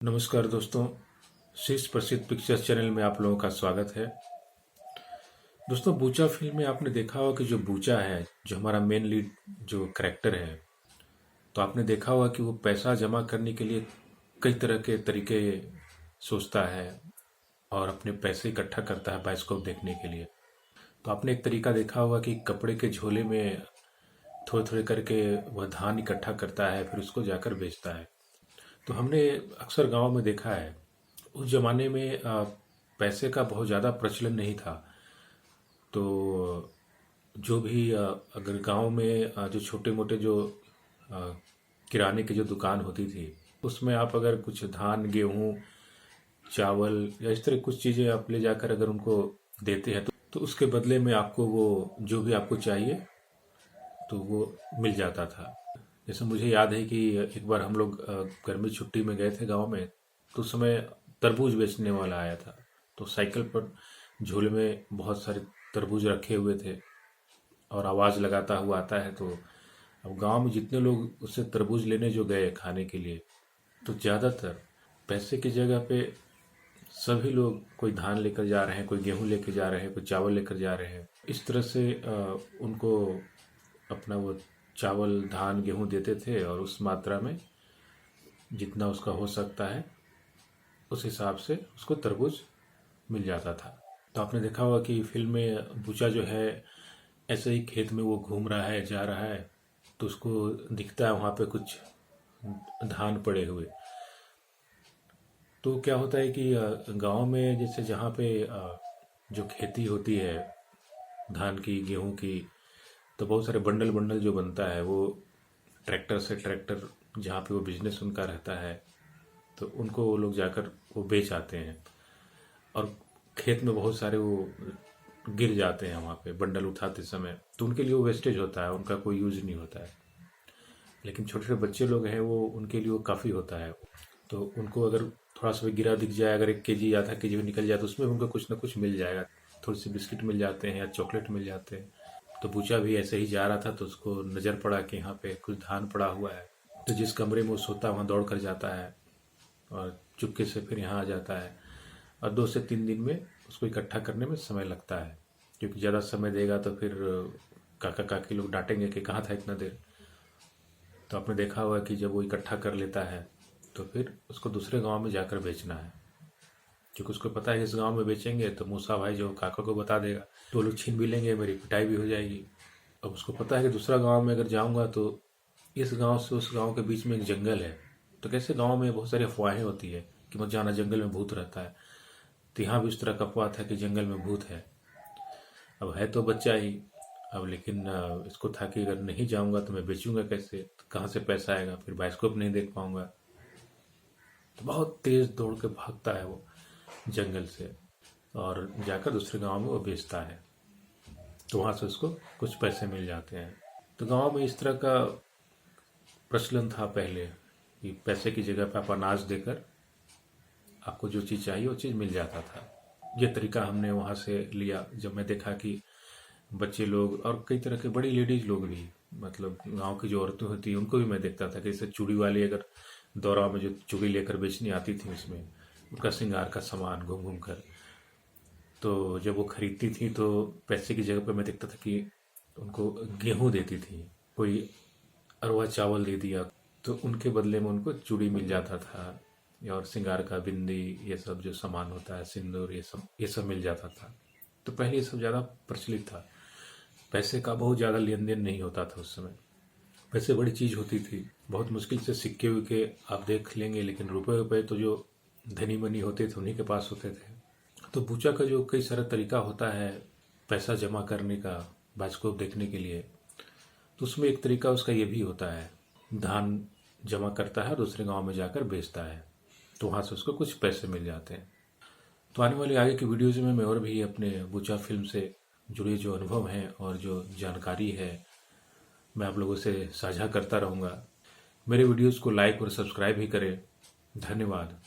नमस्कार दोस्तों, शीर्ष प्रसिद्ध पिक्चर्स चैनल में आप लोगों का स्वागत है। दोस्तों, बूचा फिल्म में आपने देखा होगा कि जो बूचा है, जो हमारा मेन लीड जो कैरेक्टर है, तो आपने देखा होगा कि वो पैसा जमा करने के लिए कई तरह के तरीके सोचता है और अपने पैसे इकट्ठा करता है बायोस्कोप देखने के लिए। तो आपने एक तरीका देखा होगा कि कपड़े के झोले में थोड़े थोड़े करके वह धान इकट्ठा करता है, फिर उसको जाकर बेचता है। तो हमने अक्सर गांव में देखा है, उस जमाने में पैसे का बहुत ज़्यादा प्रचलन नहीं था। तो जो भी अगर गांव में जो छोटे मोटे जो अ, किराने की जो दुकान होती थी, उसमें आप अगर कुछ धान गेहूं चावल या इस तरह कुछ चीज़ें आप ले जाकर अगर उनको देते हैं तो उसके बदले में आपको वो जो भी आपको चाहिए तो वो मिल जाता था। जैसे मुझे याद है कि एक बार हम लोग गर्मी छुट्टी में गए थे गांव में, तो उस समय तरबूज बेचने वाला आया था। तो साइकिल पर झोले में बहुत सारे तरबूज रखे हुए थे और आवाज़ लगाता हुआ आता है। तो अब गांव में जितने लोग उससे तरबूज लेने जो गए खाने के लिए, तो ज़्यादातर पैसे की जगह पे सभी लोग कोई धान लेकर जा रहे हैं, कोई गेहूं लेकर जा रहे हैं, कोई चावल लेकर जा रहे हैं। इस तरह से उनको अपना वो चावल धान गेहूं देते थे और उस मात्रा में जितना उसका हो सकता है उस हिसाब से उसको तरबूज मिल जाता था। तो आपने देखा होगा कि फिल्म में बूचा जो है ऐसे ही खेत में वो घूम रहा है, जा रहा है, तो उसको दिखता है वहाँ पे कुछ धान पड़े हुए। तो क्या होता है कि गांव में जैसे जहाँ पे जो खेती होती है धान की गेहूं की, तो बहुत सारे बंडल बंडल जो बनता है वो ट्रैक्टर से ट्रैक्टर जहाँ पे वो बिजनेस उनका रहता है, तो उनको वो लोग जाकर वो बेच आते हैं। और खेत में बहुत सारे वो गिर जाते हैं वहाँ पे बंडल उठाते समय, तो उनके लिए वो वेस्टेज होता है, उनका कोई यूज नहीं होता है। लेकिन छोटे छोटे बच्चे लोग हैं, वो उनके लिए वो काफ़ी होता है। तो उनको अगर थोड़ा सा भी गिरा दिख जाए, अगर 1 केजी आधा केजी भी निकल जाए, तो उसमें उनको कुछ ना कुछ मिल जाएगा। थोड़ी सी बिस्किट मिल जाते हैं या चॉकलेट मिल जाते हैं। तो बूचा भी ऐसे ही जा रहा था, तो उसको नज़र पड़ा कि यहाँ पे कुछ धान पड़ा हुआ है। तो जिस कमरे में वो सोता है वहाँ दौड़ कर जाता है और चुपके से फिर यहाँ आ जाता है। और 2 से 3 दिन में उसको इकट्ठा करने में समय लगता है, क्योंकि ज़्यादा समय देगा तो फिर काका काकी लोग डांटेंगे कि कहाँ था इतना देर। तो आपने देखा होगा कि जब वो इकट्ठा कर लेता है तो फिर उसको दूसरे गांव में जाकर बेचना है, क्योंकि उसको पता है इस गांव में बेचेंगे तो मूसा भाई जो काका को बता देगा, तो लोग छीन भी लेंगे, मेरी पिटाई भी हो जाएगी। अब उसको पता है कि दूसरा गांव में अगर जाऊंगा तो इस गांव से उस गांव के बीच में एक जंगल है। तो कैसे गांव में बहुत सारी अफवाहें होती है कि मत जाना, जंगल में भूत रहता है। तो यहाँ भी उस तरह का अफवाह था कि जंगल में भूत है। अब है तो बच्चा ही, अब लेकिन इसको था कि अगर नहीं जाऊंगा तो मैं बेचूंगा कैसे, तो कहाँ से पैसा आएगा, फिर बायोस्कोप नहीं देख पाऊंगा। तो बहुत तेज दौड़ के भागता है वो जंगल से और जाकर दूसरे गांव में वो बेचता है। तो वहां से उसको कुछ पैसे मिल जाते हैं। तो गांव में इस तरह का प्रचलन था पहले कि पैसे की जगह पर आप अनाज देकर आपको जो चीज़ चाहिए वो चीज़ मिल जाता था। ये तरीका हमने वहाँ से लिया। जब मैं देखा कि बच्चे लोग और कई तरह के बड़ी लेडीज लोग भी, मतलब गांव की जो औरतें होती हैं उनको भी मैं देखता था कि जैसे चूड़ी वाली अगर दौरा में जो चूड़ी लेकर बेचनी आती थी, उसमें उनका श्रृंगार का सामान घूम घूम कर, तो जब वो खरीदती थी तो पैसे की जगह पर मैं देखता था कि उनको गेहूं देती थी, कोई अरवा चावल दे दिया, तो उनके बदले में उनको चूड़ी मिल जाता था और श्रृंगार का बिंदी, ये सब जो सामान होता है, सिंदूर, ये सब मिल जाता था। तो पहले ये सब ज़्यादा प्रचलित था। पैसे का बहुत ज़्यादा लेन देन नहीं होता था उस समय। पैसे बड़ी चीज़ होती थी, बहुत मुश्किल से सिक्के विक्के आप देख लेंगे, लेकिन रुपए रुपए तो जो धनी मनी होते थे उन्हीं के पास होते थे। तो बूचा का जो कई सारा तरीका होता है पैसा जमा करने का बायोस्कोप देखने के लिए, तो उसमें एक तरीका उसका ये भी होता है, धान जमा करता है दूसरे गांव में जाकर बेचता है, तो वहाँ से उसको कुछ पैसे मिल जाते हैं। तो आने वाली आगे की वीडियोज़ में मैं और भी अपने बूचा फिल्म से जुड़े जो अनुभव हैं और जो जानकारी है मैं आप लोगों से साझा करता रहूँगा। मेरे वीडियोज़ को लाइक और सब्सक्राइब भी करें। धन्यवाद।